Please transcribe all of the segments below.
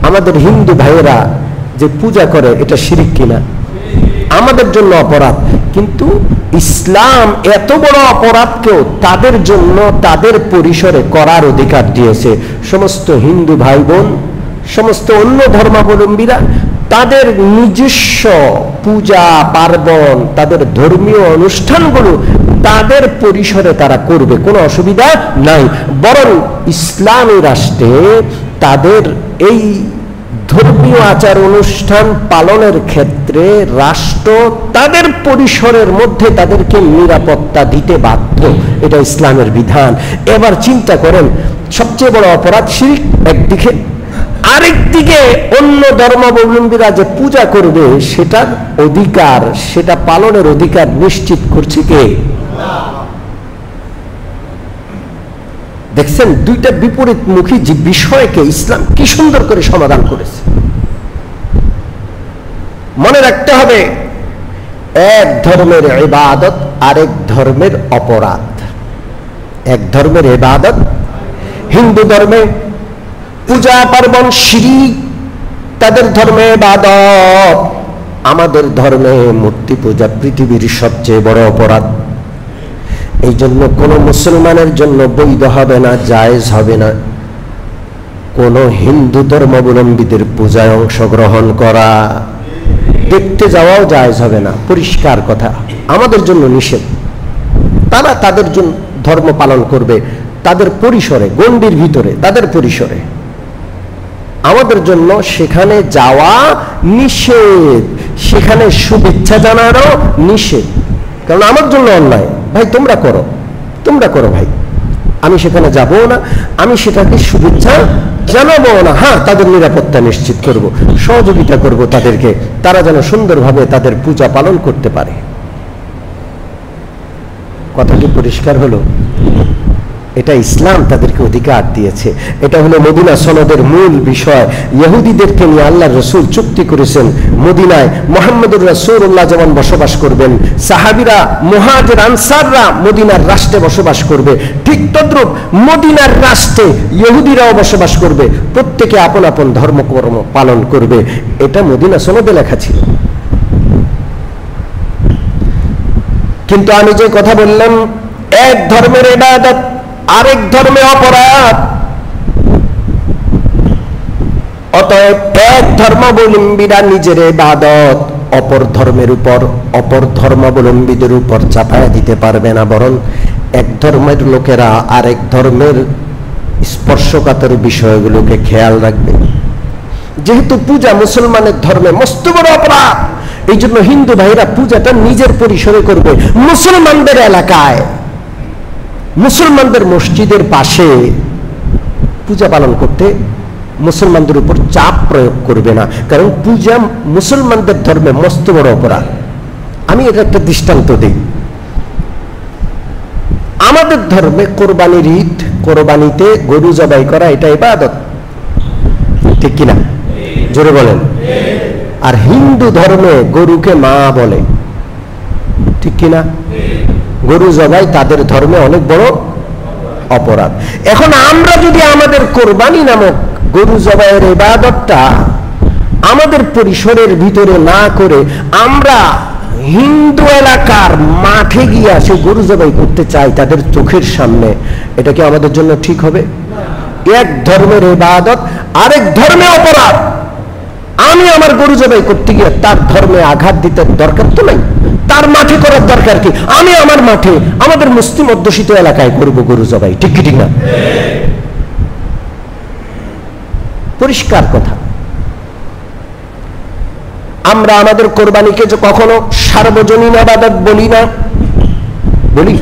আমাদের হিন্দু ভাইয়েরা যে পূজা করে এটা শিরিক কিনা? আমাদের জন্য অপরাধ, কিন্তু ইসলাম এত বড় অপরাধকেও তাদের জন্য তাদের পরিসরে করার অধিকার দিয়েছে। সমস্ত হিন্দু ভাই বোন, সমস্ত অন্য ধর্মাবলম্বীরা তাদের নিজস্ব পূজা পার্বণ, তাদের ধর্মীয় অনুষ্ঠানগুলো তাদের পরিসরে তারা করবে, কোনো অসুবিধা নাই। বরং ইসলামী রাষ্ট্রে তাদের এই ধর্মীয় আচার অনুষ্ঠান পালনের ক্ষেত্রে রাষ্ট্র তাদের পরিসরের মধ্যে তাদেরকে নিরাপত্তা দিতে বাধ্য, এটা ইসলামের বিধান। এবার চিন্তা করেন, সবচেয়ে বড় অপরাধ শিরক একদিকে, আরেকদিকে অন্য ধর্মাবলম্বীরা যে পূজা করবে সেটার অধিকার, সেটা পালনের অধিকার নিশ্চিত করছে কে? দেখছেন দুইটা বিপরীতমুখী যে বিষয়কে ইসলাম কি সুন্দর করে সমাধান করেছে। মনে রাখতে হবে, এক ধর্মের ইবাদত আরেক ধর্মের অপরাধ। এক ধর্মের ইবাদত, হিন্দু ধর্মে পূজা পার্বণ শিরিক, তাদের ধর্মে ইবাদত। আমাদের ধর্মে মূর্তি পূজা পৃথিবীর সবচেয়ে বড় অপরাধ। এই জন্য কোনো মুসলমানের জন্য বৈধ হবে না, জায়েজ হবে না কোনো হিন্দু ধর্মাবলম্বীদের পূজায় অংশগ্রহণ করা, দেখতে যাওয়াও জায়েজ হবে না। পরিষ্কার কথা, আমাদের জন্য নিষেধ। তারা তাদের জন্য ধর্ম পালন করবে তাদের পরিসরে, গণ্ডির ভিতরে, তাদের পরিসরে। আমাদের জন্য সেখানে যাওয়া নিষেধ, সেখানে শুভেচ্ছা জানারও নিষেধ। কারণ আমার জন্য অন্যায়, ভাই তোমরা করো, তোমরা করো ভাই, আমি সেখানে যাবো না, আমি সেটাকে শুভেচ্ছা জানাবো না। হ্যাঁ, তাদের নিরাপত্তা নিশ্চিত করব, সহযোগিতা করব তাদেরকে, তারা যেন সুন্দরভাবে তাদের পূজা পালন করতে পারে। কথাটি পরিষ্কার হলো? এটা ইসলাম তাদেরকে অধিকার দিয়েছে। এটা হলো মদিনা সনদের মূল বিষয়। ইহুদিদেরকে নিয়ে আল্লাহর রাসূল চুক্তি করেছেন, মদিনায় মুহাম্মদুর রাসূলুল্লাহ যেমন বসবাস করবেন, সাহাবীরা মুহাজির আনসাররা মদিনার রাষ্ট্রে বসবাস করবে, ঠিক তদ্রূপ মদিনার রাষ্ট্রে ইহুদিরাও বসবাস করবে, প্রত্যেকে আপন আপন ধর্মকর্ম পালন করবে। এটা মদিনা সনদে লেখা ছিল। কিন্তু আমি যে কথা বললাম, এক ধর্মের ইবাদত আরেক ধর্মে অপরাধ। অতএব এক ধর্মাবলম্বীরা নিজের ইবাদত অপর ধর্মের উপর, অপর ধর্মাবলম্বীদের উপর চাপায়া দিতে পারবে না, বরং এক ধর্মের লোকেরা আরেক ধর্মের স্পর্শকাতর বিষয়গুলোকে খেয়াল রাখবে। যেহেতু পূজা মুসলমানের ধর্মে মস্ত বড় অপরাধ, এই জন্য হিন্দু ভাইরা পূজাটা নিজের পরিসরে করবে, মুসলমানদের এলাকায়, মুসলমানদের মসজিদের পাশে পূজা পালন করতে মুসলমানদের উপর চাপ প্রয়োগ করবে না। কারণ পূজা মুসলমানদের ধর্মে মস্ত বড় অপরাধ। আমি এটা একটা দৃষ্টান্ত দিই। আমাদের ধর্মে কোরবানির ঈদ, কোরবানিতে গরু জবাই করা এটা ইবাদত, ঠিক কিনা? জোরে বলেন। আর হিন্দু ধর্মে গরুকে মা বলে, ঠিক কিনা? গরু জবাই তাদের ধর্মে অনেক বড় অপরাধ। এখন আমরা যদি আমাদের কোরবানি নামক গরু জবাইয়ের ইবাদতটা আমাদের পরিসরের ভিতরে না করে আমরা হিন্দু এলাকার মাঠে গিয়ে সে গরু জবাই করতে চাই তাদের চোখের সামনে, এটা কি আমাদের জন্য ঠিক হবে? এক ধর্মের ইবাদত আরেক ধর্মে অপরাধ। আমি আমার গরু জবাই করতে গিয়ে তার ধর্মে আঘাত দিতে দরকার তো নাই, তার মাঠে করার দরকার কি? আমি আমার মাঠে আমাদের মুসলিম অধ্যুষিত এলাকায় করব গরু জবাই, ঠিক কি ঠিক না? পরিষ্কার কথা। আমরা আমাদের কোরবানিকে যে কখনো সার্বজনীন ইবাদত বলি না, বলি?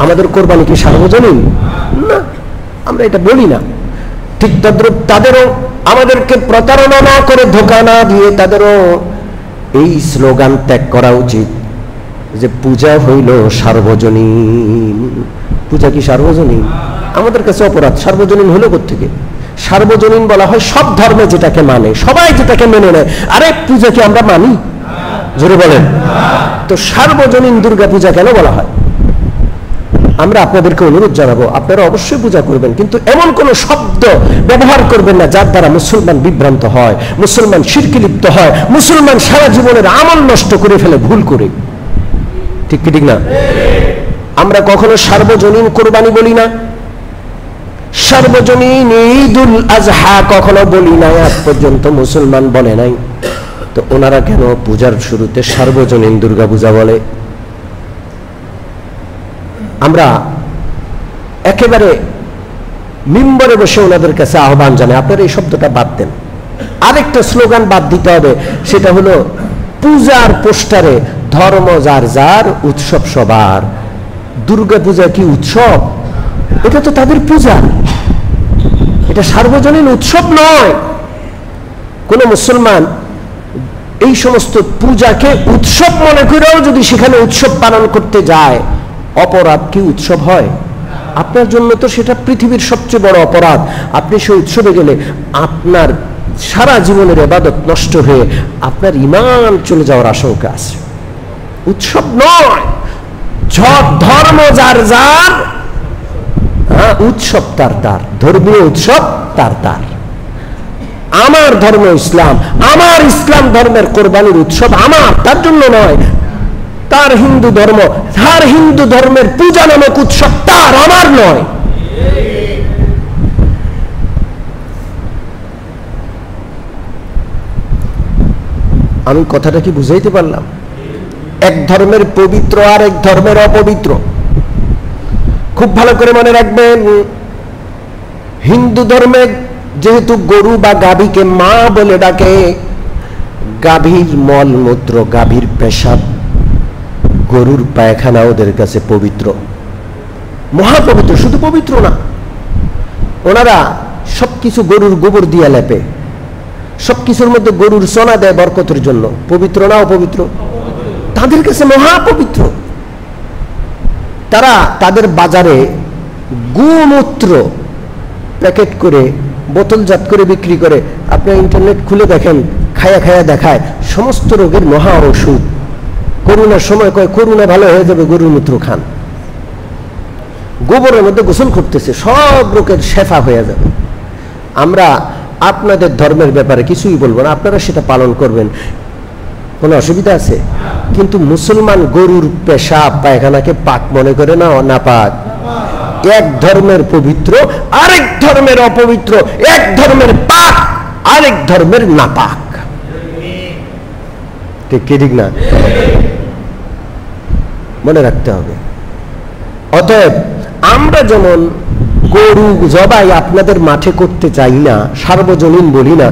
আমাদের কোরবানি কি সার্বজনীন? না, আমরা এটা বলি না। ঠিক তদ্রুপ তাদেরও আমাদেরকে প্রতারণা না করে, ধোঁকা না দিয়ে তাদেরও এই স্লোগান ত্যাগ করা উচিত যে পূজা হইল সার্বজনীন। পূজা কি সার্বজনীন? আমাদের কাছে অপরাধ। সার্বজনীন হলো কোত্থেকে? সার্বজনীন বলা হয় সব ধর্মে যেটাকে মানে, সবাই যেটাকে মেনে নেয়। আরে পূজা কি আমরা মানি? জোরে বলেন। তো সার্বজনীন দুর্গা পূজা কেন বলা হয়? আমরা আপনাদেরকে অনুরোধ জানাবো, আপনারা অবশ্যই পূজা করবেন, কিন্তু এমন কোন শব্দ ব্যবহার করবেন না যার দ্বারা মুসলমান বিভ্রান্ত হয়, মুসলমান শিরকে লিপ্ত হয়, মুসলমান সারা জীবনের আমল নষ্ট করে ফেলে ভুল করে। ঠিক কি ঠিক না? আমরা কখনো সার্বজনীন কোরবানি বলি না, সার্বজনীন ঈদুল আজহা কখনো বলি নাই, আজ পর্যন্ত মুসলমান বলে নাই। তো ওনারা কেন পূজার শুরুতে সার্বজনীন দুর্গা পূজা বলে? আমরা একেবারে মিম্বরে বসে ওনাদের কাছে আহ্বান জানাই, আপনারা এই শব্দটা বাদ দেন। আরেকটা স্লোগান বাদ দিতে হবে, সেটা হলো পূজার পোস্টারে ধর্ম যার যার, উৎসব সবার। দুর্গা পূজা কি উৎসব? এটা তো তাদের পূজা, এটা সার্বজনীন উৎসব নয়। কোন মুসলমান এই সমস্ত পূজাকে উৎসব মনে করেও যদি সেখানে উৎসব পালন করতে যায়, অপরাধ কি উৎসব হয়? আপনার জন্য তো সেটা পৃথিবীর সবচেয়ে বড় অপরাধ। আপনি সেই উৎসবে গেলে আপনার সারা জীবনের ইবাদত নষ্ট হয়ে আপনার ঈমান চলে যাওয়ার আশঙ্কা আছে। উৎসব নয়, ধর্ম যার যার, উৎসব তার তার, ধর্মীয় উৎসব তার তার। আমার ধর্ম ইসলাম, আমার ইসলাম ধর্মের কোরবানির উৎসব আমার, তার জন্য নয়। তার হিন্দু ধর্ম, তার হিন্দু ধর্মের পূজা নামক উৎসব তার, আমার নয়। আমি কথাটা কি বুঝাইতে পারলাম? এক ধর্মের পবিত্র আর এক ধর্মের অপবিত্র। খুব ভালো করে মনে রাখবেন, হিন্দু ধর্মে যেহেতু গরু বা গাভীকে মা বলে ডাকে, গাভীর মলমূত্র, গাভীর পেশাব, গরুর পায়খানা ওদের কাছে পবিত্র, মহাপবিত্র। শুধু পবিত্র না, ওনারা সবকিছু গরুর গোবর দিয়ে লেপে, সবকিছুর মধ্যে গরুর সোনা দেয় বরকতের জন্য। পবিত্র না অপবিত্র? তাদের কাছে মহাপবিত্র। তারা তাদের বাজারে গোমূত্র প্যাকেট করে বোতলজাত করে বিক্রি করে। আপনি ইন্টারনেট খুলে দেখেন, খায়া খায়া দেখায় সমস্ত রোগের মহা ওষুধ। করোনার সময় কয় করোনা ভালো হয়ে যাবে, গরুর মূত্র খান। গোবরের মধ্যে গোসল করতেছে, সব রোগের শেফা হয়ে যাবে। আমরা আপনাদের ধর্মের ব্যাপারে কিছুই বলবো না, আপনারা সেটা পালন করবেন, কোনো অসুবিধা আছে? কিন্তু মুসলমান গরুর পেশাব পায়খানাকে পাক মনে করে না, না পাক। এক ধর্মের পবিত্র, আরেক ধর্মের অপবিত্র, এক ধর্মের পাক, আরেক ধর্মের নাপাক। ঠিক কি ঠিক না? মনে রাখতে হবে। অতএব আমরা যেমন গরু জবাই আপনাদের মাঠে করতে চাই না, সার্বজনীন বলি না,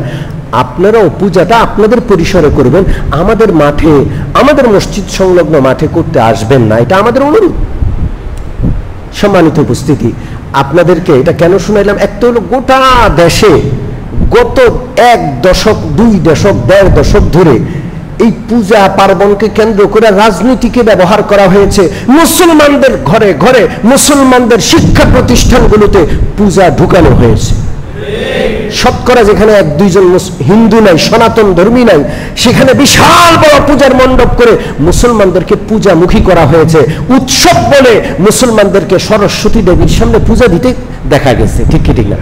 আপনারাও পূজাটা আপনাদের পরিসরে করবেন, আমাদের মাঠে, আমাদের মসজিদ সংলগ্ন মাঠে করতে আসবেন না, এটা আমাদের অনুরোধ। সম্মানিত উপস্থিতি, আপনাদেরকে এটা কেন শুনাইলাম? একটা হলো গোটা দেশে গত 1 দশক, 2 দশক, 1.5 দশক ধরে এই পূজা পার্বণকে কেন্দ্র করে রাজনীতিকে ব্যবহার করা হয়েছে। মুসলমানদের ঘরে ঘরে, মুসলমানদের শিক্ষা প্রতিষ্ঠানগুলোতে পূজা ঢুকানো হয়েছে। শতকরা যেখানে 1-2 জন হিন্দু নাই, সনাতন ধর্মী নাই, সেখানে বিশাল বড় পূজার মণ্ডপ করে মুসলমানদেরকে পূজামুখী করা হয়েছে। উৎসব বলে মুসলমানদেরকে সরস্বতী দেবীর সামনে পূজা দিতে দেখা গেছে। ঠিক কি ঠিক না?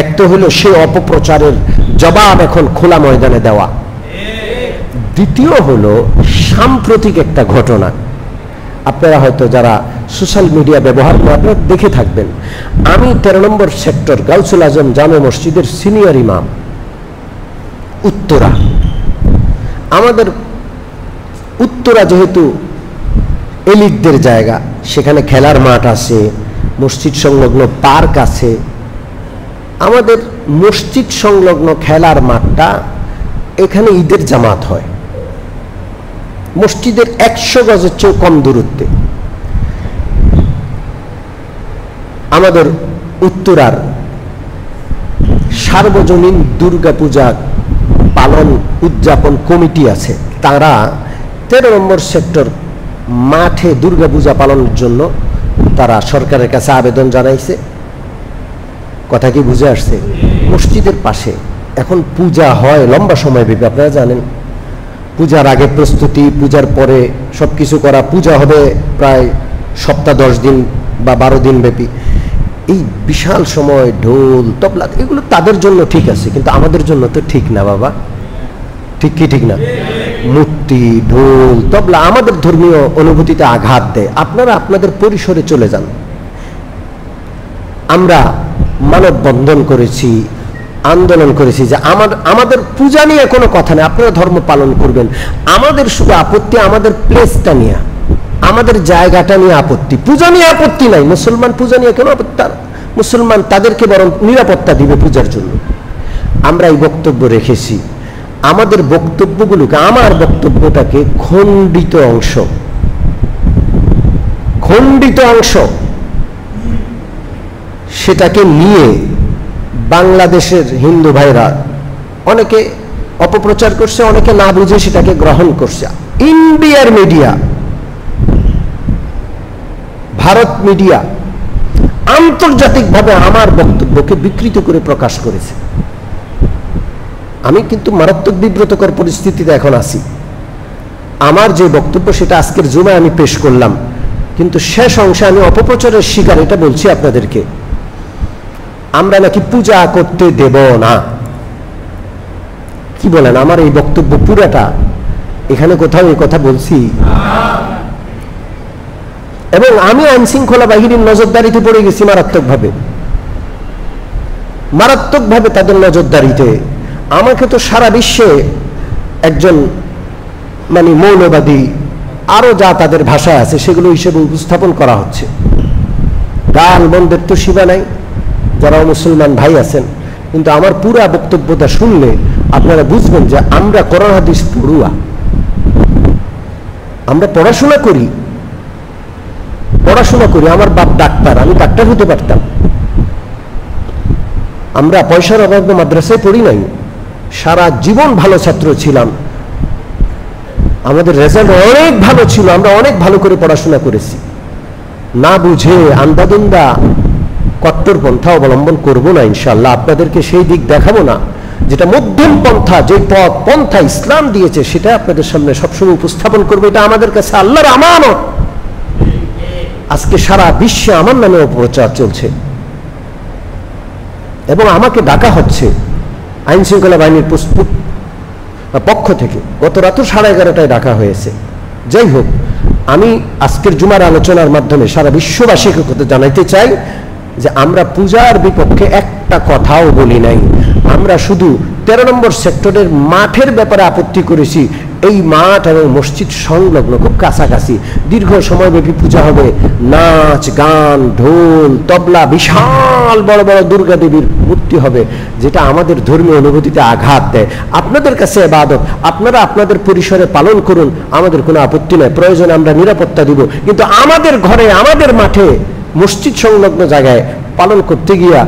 এক তো হলো সে অপপ্রচারের জবাব এখন খোলা ময়দানে দেওয়া। দ্বিতীয় হলো সাম্প্রতিক একটা ঘটনা, আপনারা হয়তো যারা সোশ্যাল মিডিয়া ব্যবহার করে আপনারা দেখে থাকবেন। আমি 13 নম্বর সেক্টর গাউসুল আজম জামে মসজিদের সিনিয়র ইমাম, উত্তরা। আমাদের উত্তরা যেহেতু এলিটদের জায়গা, সেখানে খেলার মাঠ আছে, মসজিদ সংলগ্ন পার্ক আছে। আমাদের মসজিদ সংলগ্ন খেলার মাঠটা, এখানে ঈদের জামাত হয় মসজিদের 100 গজের চেয়ে কম দূরত্বে। আমাদের উত্তরার সার্বজনীন দুর্গা পূজা পালন উদযাপন কমিটি আছে, তারা 13 নম্বর সেক্টর মাঠে দুর্গা পূজা পালনের জন্য তারা সরকারের কাছে আবেদন জানাইছে। কথা কি বুঝে আসছে? মসজিদের পাশে এখন পূজা হয় লম্বা সময় ব্যাপী, আপনারা জানেন। পূজার আগে প্রস্তুতি, পূজার পরে সবকিছু করা, পূজা হবে প্রায় সপ্তাহ 10 দিন বা 12 দিন ব্যাপী এই বিশাল সময় ঢোল তবলা এগুলো তাদের জন্য ঠিক আছে, কিন্তু আমাদের জন্য তো ঠিক না বাবা, ঠিক কি ঠিক না? মূর্তি ঢোল তবলা আমাদের ধর্মীয় অনুভূতিতে আঘাত দেয়। আপনারা আপনাদের পরিসরে চলে যান। আমরা মানববন্ধন করেছি, আন্দোলন করেছি যে আমাদের পূজা নিয়ে কোনো কথা নেই, আপনারা ধর্ম পালন করবেন। আমাদের শুধু আপত্তি আমাদের প্লেসটা নিয়ে, আমাদের জায়গাটা নিয়ে আপত্তি, পূজা নিয়ে আপত্তি নাই। মুসলমান পূজা নিয়ে কেন আপত্তি? মুসলমান তাদেরকে বরং নিরাপত্তা দিবে পূজার জন্য। আমরা এই বক্তব্য রেখেছি। আমাদের বক্তব্যগুলোকে, আমার বক্তব্যটাকে খণ্ডিত অংশ সেটাকে নিয়ে বাংলাদেশের হিন্দু ভাইরা অনেকে অপপ্রচার করছে, অনেকে না বুঝে সেটাকে গ্রহণ করছে। ইন্ডিয়ার মিডিয়া, ভারত মিডিয়া আন্তর্জাতিকভাবে আমার বক্তব্যকে বিকৃত করে প্রকাশ করেছে। আমি কিন্তু মারাত্মক বিব্রতকর পরিস্থিতিতে এখন আছি। আমার যে বক্তব্য সেটা আজকের জুমায় আমি পেশ করলাম, কিন্তু শেষ অংশে আমি অপপ্রচারের শিকার। এটা বলছি আপনাদেরকে, আমরা নাকি পূজা করতে দেব না। কি বলেন? আমার এই বক্তব্য পুরাটা এখানে কোথাও এই কথা বলছি? এবং আমি আইন শৃঙ্খলা বাহিনীর নজরদারিতে পড়ে গেছি মারাত্মকভাবে তাদের নজরদারিতে। আমাকে তো সারা বিশ্বে একজন মৌলবাদী আরো যা তাদের ভাষায় আছে সেগুলো হিসেবে উপস্থাপন করা হচ্ছে। গাল বন্ধের তো সীমা নাই যারা মুসলমান ভাই আছেন। কিন্তু আমার পুরা বক্তব্যটা শুনলে আপনারা বুঝবেন যে আমরা কোরআন হাদিস পড়ুয়া, আমরা পড়াশোনা করি। আমার বাপ ডাক্তার, আমি ডাক্তার হতে পারতাম। আমরা পয়সার অভাবে মাদ্রাসায় পড়ি নাই, সারা জীবন ভালো ছাত্র ছিলাম, আমাদের রেজাল্ট অনেক ভালো ছিল, আমরা অনেক ভালো করে পড়াশোনা করেছি। না বুঝে আন্দাদুন্দা কট্টরপন্থা অবলম্বন করব না ইনশাআল্লাহ। আপনাদেরকে সেই দিক দেখাবো না, যেটা মধ্যম পন্থা, যে পন্থা ইসলাম দিয়েছে সেটা আপনাদের সামনে সবসময় উপস্থাপন করবো। এটা আমাদের কাছে আল্লাহর আমানত। আজকে সারা বিশ্বে আমার নামে অপপ্রচার চলছে এবং আমাকে ডাকা হচ্ছে আইন শৃঙ্খলা বাহিনীর পক্ষ থেকে। গত রাত 11:30টায় ডাকা হয়েছে। যাই হোক, আমি আজকের জুমার আলোচনার মাধ্যমে সারা বিশ্ববাসীকে কথা জানাইতে চাই যে আমরা পূজার বিপক্ষে একটা কথাও বলি নাই। আমরা শুধু 13 নম্বর সেক্টরের মাঠের ব্যাপারে আপত্তি করেছি। এই মাঠ এবং মসজিদ সংলগ্ন, খুব কাছাকাছি, দীর্ঘ সময়ব্যাপী পূজা হবে, নাচ গান ঢোল তবলা, বিশাল বড় বড় দুর্গা দেবীর মূর্তি হবে, যেটা আমাদের ধর্মীয় অনুভূতিতে আঘাত দেয়। আপনাদের কাছে ইবাদত, আপনারা আপনাদের পরিসরে পালন করুন, আমাদের কোনো আপত্তি নেই। প্রয়োজনে আমরা নিরাপত্তা দিব, কিন্তু আমাদের ঘরে, আমাদের মাঠে, মসজিদ সংলগ্ন জায়গায় পালন করতে গিয়া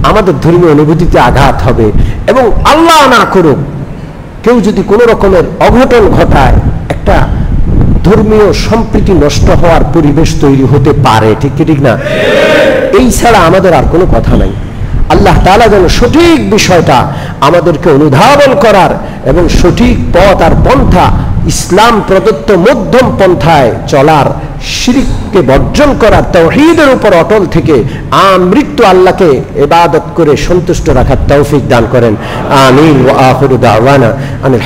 আমাদের ধর্মীয় অনুভূতিতে আঘাত হবে। এবং আল্লাহ না করুক কেউ যদি কোনো রকমের অঘটন ঘটায়, একটা ধর্মীয় সম্প্রীতি নষ্ট হওয়ার পরিবেশ তৈরি হতে পারে। ঠিক কি ঠিক না? এই ছাড়া আমাদের আর কোনো কথা নাই। আল্লাহ তাআলা যেন সঠিক বিষয়টা আমাদেরকে অনুধাবন করার এবং সঠিক পথ আর পন্থা, ইসলাম প্রদত্ত মধ্যম পন্থায় চলার, শিরককে বর্জন করার, তাওহীদের উপর অটল থেকে আমৃত্যু আল্লাহকে ইবাদত করে সন্তুষ্ট রাখার তৌফিক দান করেন। আমিন ওয়া আখিরু দাওয়ানা আনিল